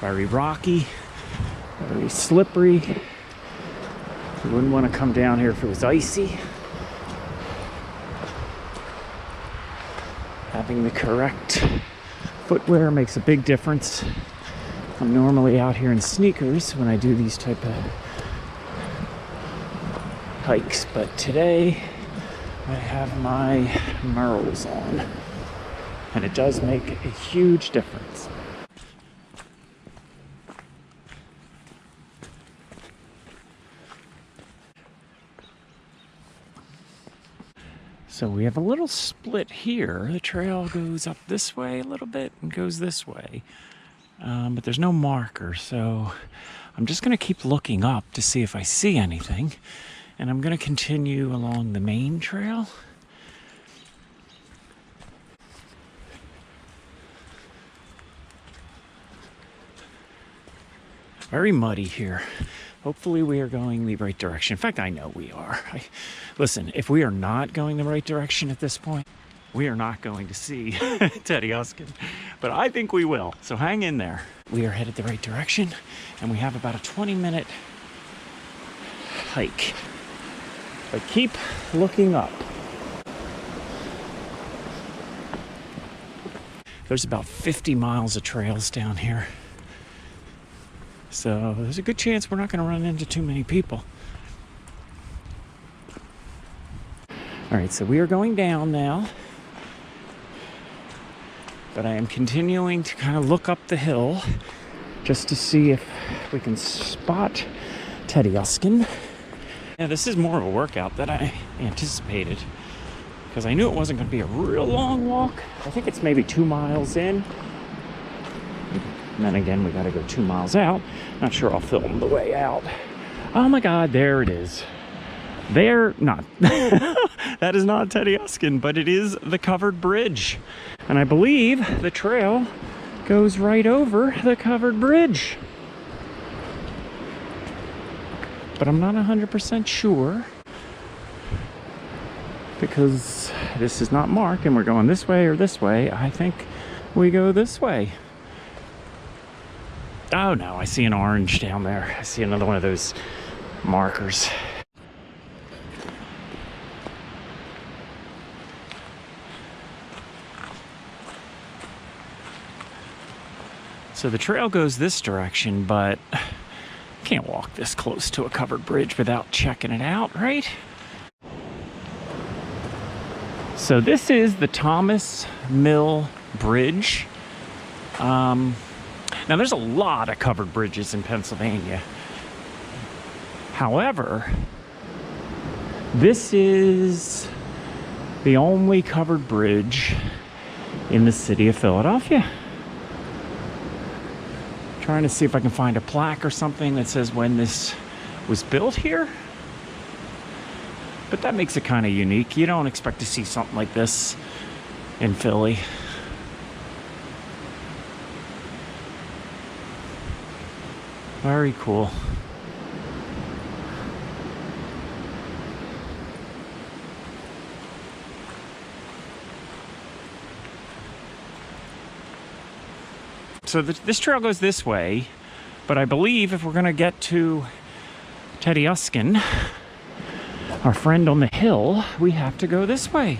Very rocky, very slippery. You wouldn't want to come down here if it was icy. Having the correct footwear makes a big difference. I'm normally out here in sneakers when I do these type of hikes, but today I have my Merrells on, and it does make a huge difference. So we have a little split here. The trail goes up this way a little bit and goes this way, but there's no marker, so I'm just going to keep looking up to see if I see anything, and I'm going to continue along the main trail. Very muddy here. Hopefully we are going the right direction. In fact, I know we are. Listen, if we are not going the right direction at this point, we are not going to see Tedyuscung, but I think we will, so hang in there. We are headed the right direction, and we have about a 20-minute hike, but keep looking up. There's about 50 miles of trails down here. So there's a good chance we're not going to run into too many people. All right, so we are going down now, but I am continuing to kind of look up the hill just to see if we can spot Tedyuscung. Yeah, this is more of a workout than I anticipated, because I knew it wasn't going to be a real long walk. I think it's maybe 2 miles in. And then again, we got to go 2 miles out. Not sure I'll film the way out. Oh my God, there it is. There, not. That is not Tedyuscung, but it is the covered bridge. And I believe the trail goes right over the covered bridge. But I'm not 100% sure, because this is not marked and we're going this way or this way. I think we go this way. Oh no, I see an orange down there. I see another one of those markers. So the trail goes this direction, but I can't walk this close to a covered bridge without checking it out, right? So this is the Thomas Mill Bridge. Now, there's a lot of covered bridges in Pennsylvania. However, this is the only covered bridge in the city of Philadelphia. Trying to see if I can find a plaque or something that says when this was built here. But that makes it kind of unique. You don't expect to see something like this in Philly. Very cool. So this trail goes this way, but I believe if we're going to get to Tedyuscung, our friend on the hill, we have to go this way.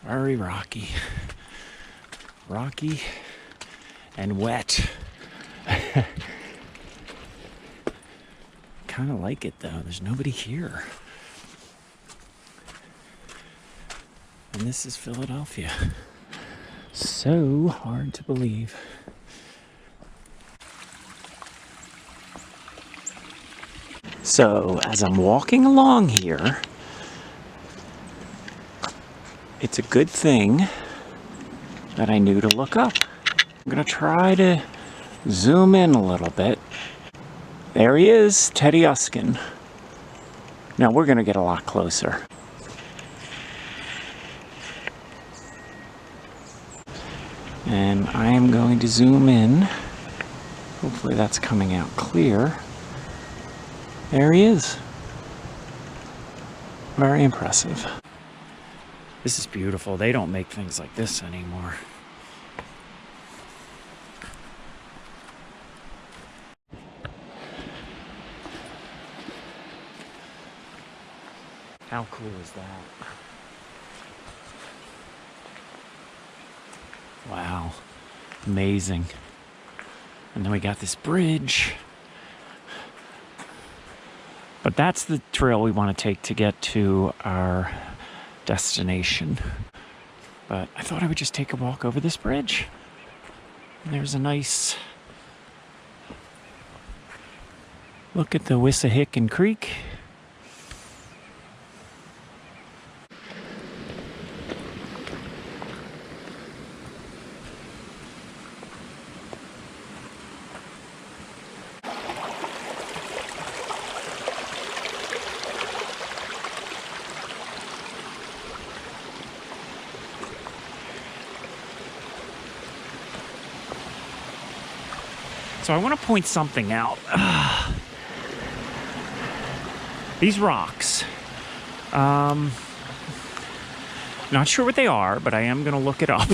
Very rocky. Rocky and wet. Kind of like it though. There's nobody here. And this is Philadelphia. So hard to believe. So as I'm walking along here, it's a good thing that I knew to look up. I'm gonna try to zoom in a little bit. There he is, Tedyuscung. Now we're going to get a lot closer. And I am going to zoom in. Hopefully that's coming out clear. There he is. Very impressive. This is beautiful. They don't make things like this anymore. How cool is that? Wow. Amazing. And then we got this bridge. But that's the trail we want to take to get to our destination. But I thought I would just take a walk over this bridge. And there's a nice look at the Wissahickon Creek. So I want to point something out. These rocks. Not sure what they are, but I am going to look it up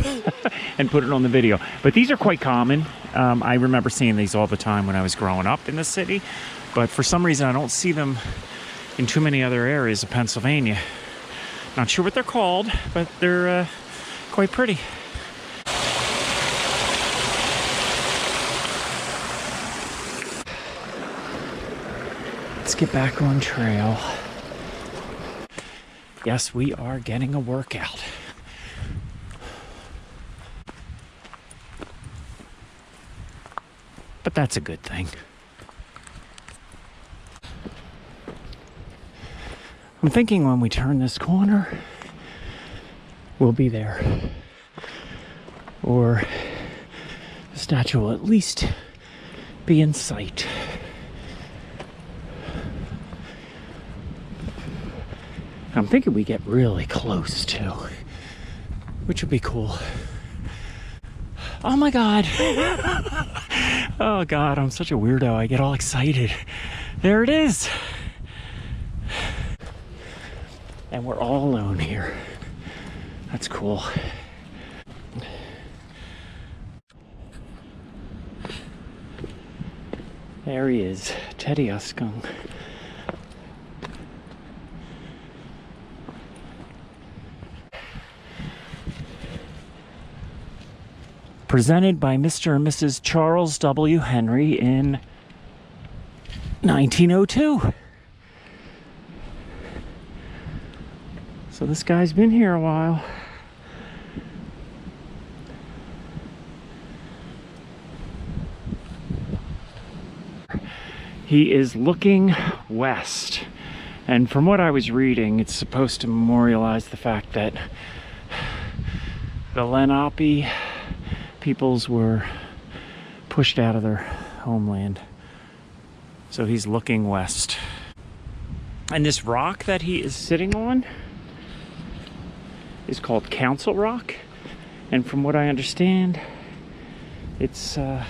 and put it on the video. But these are quite common. I remember seeing these all the time when I was growing up in the city. But for some reason, I don't see them in too many other areas of Pennsylvania. Not sure what they're called, but they're quite pretty. Let's get back on trail. Yes, we are getting a workout. But that's a good thing. I'm thinking when we turn this corner, we'll be there. Or the statue will at least be in sight. I'm thinking we get really close too, which would be cool. Oh my God. Oh God, I'm such a weirdo. I get all excited. There it is. And we're all alone here. That's cool. There he is, Tedyuscung. Presented by Mr. and Mrs. Charles W. Henry in 1902. So this guy's been here a while. He is looking west. And from what I was reading, it's supposed to memorialize the fact that the Lenape peoples were pushed out of their homeland. So he's looking west. And this rock that he is sitting on is called Council Rock. And from what I understand, it's a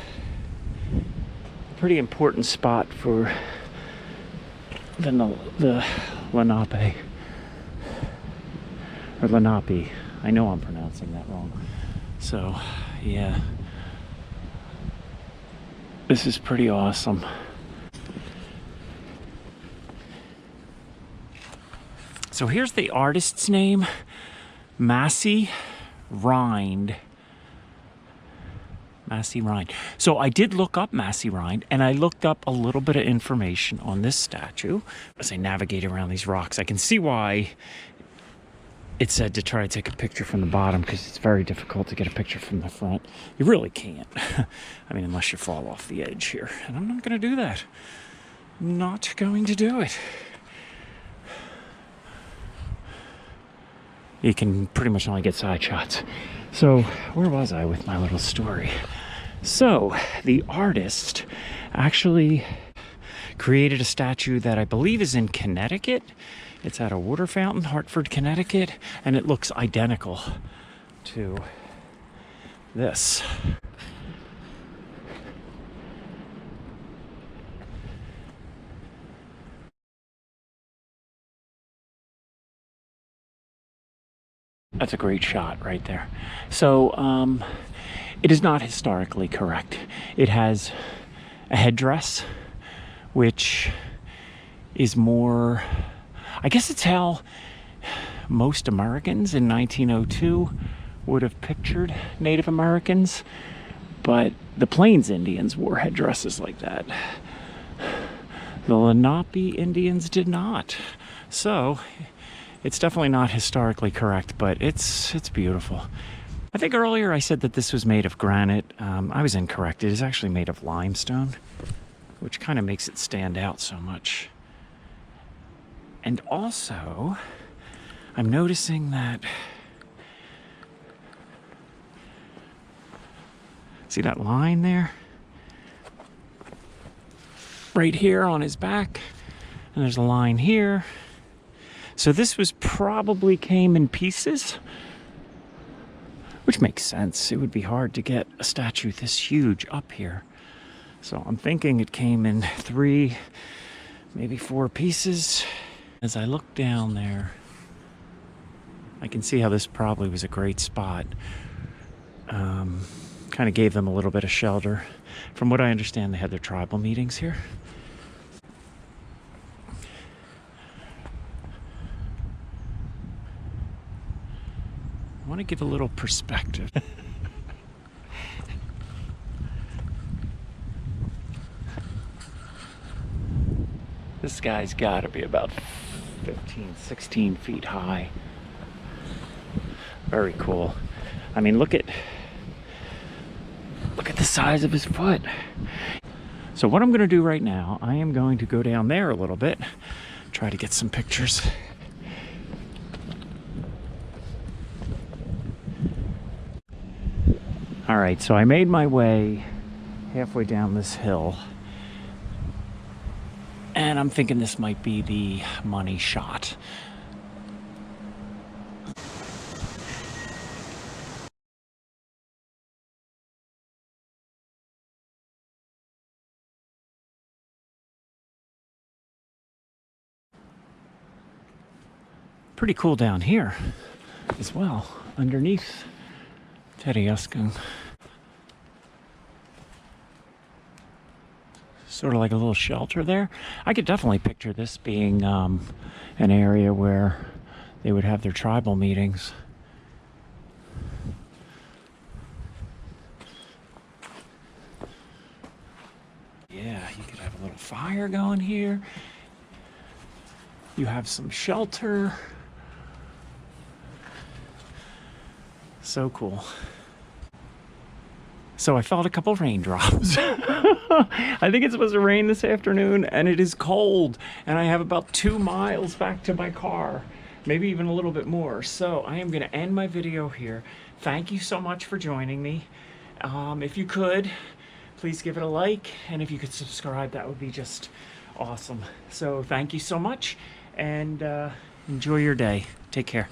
pretty important spot for the Lenape. Or Lenape. I know I'm pronouncing that wrong. So, yeah. This is pretty awesome. So here's the artist's name, Massey Rind. Massey Rind. So I did look up Massey Rind, and I looked up a little bit of information on this statue. As I navigate around these rocks, I can see why it said to try to take a picture from the bottom, because it's very difficult to get a picture from the front. You really can't. I mean, unless you fall off the edge here. And I'm not going to do that. I'm not going to do it. You can pretty much only get side shots. So, where was I with my little story? So, the artist actually created a statue that I believe is in Connecticut. It's at a water fountain, Hartford, Connecticut, and it looks identical to this. That's a great shot right there. So it is not historically correct. It has a headdress, which is more, I guess it's how most Americans in 1902 would have pictured Native Americans, but the Plains Indians wore headdresses like that. The Lenape Indians did not. So it's definitely not historically correct, but it's beautiful. I think earlier I said that this was made of granite. I was incorrect. It is actually made of limestone, which kind of makes it stand out so much. And also, I'm noticing that, see that line there? Right here on his back, and there's a line here. So this was probably came in pieces, which makes sense. It would be hard to get a statue this huge up here. So I'm thinking it came in 3, maybe 4 pieces. As I look down there, I can see how this probably was a great spot. Kind of gave them a little bit of shelter. From what I understand, they had their tribal meetings here. I want to give a little perspective. This guy's got to be about 15, 16 feet high. Very cool. I mean, look at the size of his foot. So what I'm going to do right now, I am going to go down there a little bit, try to get some pictures. All right, so I made my way halfway down this hill, and I'm thinking this might be the money shot. Pretty cool down here as well, underneath Tedyuscung. Sort of like a little shelter there. I could definitely picture this being an area where they would have their tribal meetings. Yeah, you could have a little fire going here. You have some shelter. So cool. So I felt a couple raindrops. I think it's supposed to rain this afternoon, and it is cold, and I have about 2 miles back to my car, maybe even a little bit more. So I am going to end my video here. Thank you so much for joining me. If you could, please give it a like, and if you could subscribe, that would be just awesome. So thank you so much, and enjoy your day. Take care.